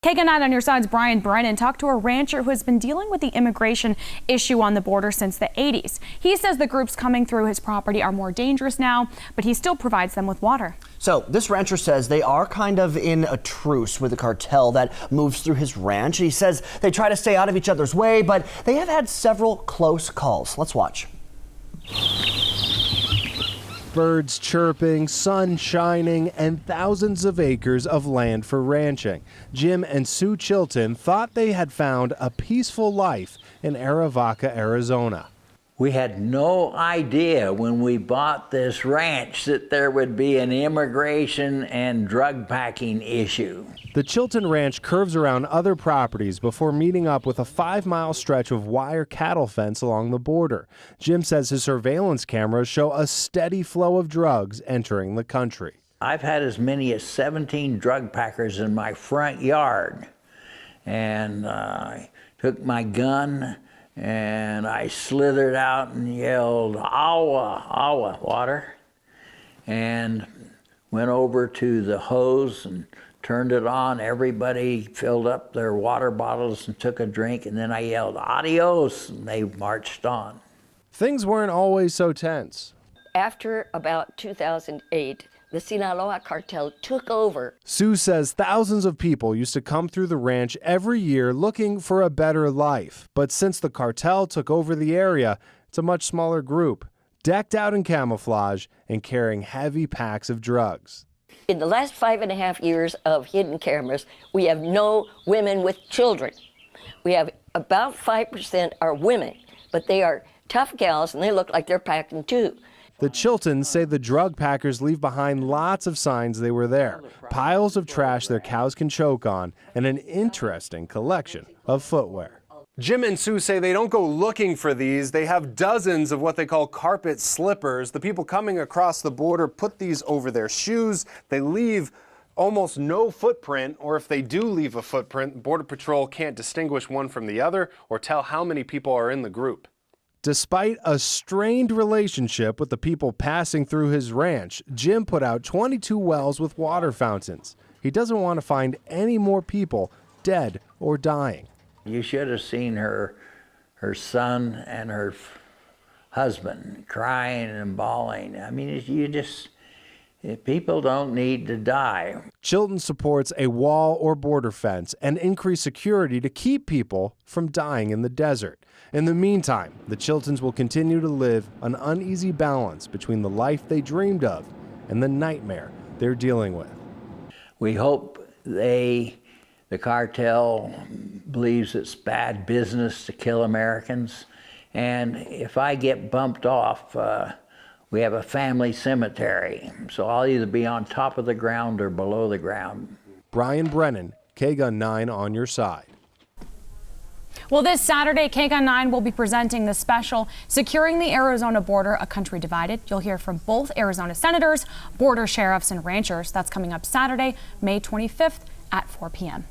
KGUN9 on your side's Brian Brennan talked to a rancher who has been dealing with the immigration issue on the border since the 80s. He says the groups coming through his property are more dangerous now, but he still provides them with water. So this rancher says they are kind of in a truce with the cartel that moves through his ranch. He says they try to stay out of each other's way, but they have had several close calls. Let's watch. Birds chirping, sun shining, and thousands of acres of land for ranching. Jim and Sue Chilton thought they had found a peaceful life in Arivaca, Arizona. We had no idea when we bought this ranch that there would be an immigration and drug packing issue. The Chilton Ranch curves around other properties before meeting up with a 5-mile stretch of wire cattle fence along the border. Jim says his surveillance cameras show a steady flow of drugs entering the country. I've had as many as 17 drug packers in my front yard, and I took my gun and I slithered out and yelled, "Awa, awa," water, and went over to the hose and turned it on. Everybody filled up their water bottles and took a drink, and then I yelled, "Adios," and they marched on. Things weren't always so tense. After about 2008, the Sinaloa cartel took over. Sue says thousands of people used to come through the ranch every year looking for a better life. But since the cartel took over the area, it's a much smaller group, decked out in camouflage and carrying heavy packs of drugs. In the last 5.5 years of hidden cameras, we have no women with children. We have about 5% are women, but they are tough gals and they look like they're packing too. The Chiltons say the drug packers leave behind lots of signs they were there, piles of trash their cows can choke on, and an interesting collection of footwear. Jim and Sue say they don't go looking for these. They have dozens of what they call carpet slippers. The people coming across the border put these over their shoes. They leave almost no footprint, or if they do leave a footprint, Border Patrol can't distinguish one from the other or tell how many people are in the group. Despite a strained relationship with the people passing through his ranch, Jim put out 22 wells with water fountains. He doesn't want to find any more people dead or dying. You should have seen her son and her husband crying and bawling. I mean, people don't need to die. Chilton supports a wall or border fence and increased security to keep people from dying in the desert. In the meantime, the Chiltons will continue to live an uneasy balance between the life they dreamed of and the nightmare they're dealing with. We hope the cartel believes it's bad business to kill Americans. And if I get bumped off, we have a family cemetery, so I'll either be on top of the ground or below the ground. Brian Brennan, KGUN9 on your side. Well, this Saturday, KGUN9 will be presenting the special Securing the Arizona Border, A Country Divided. You'll hear from both Arizona senators, border sheriffs, and ranchers. That's coming up Saturday, May 25th at 4 p.m.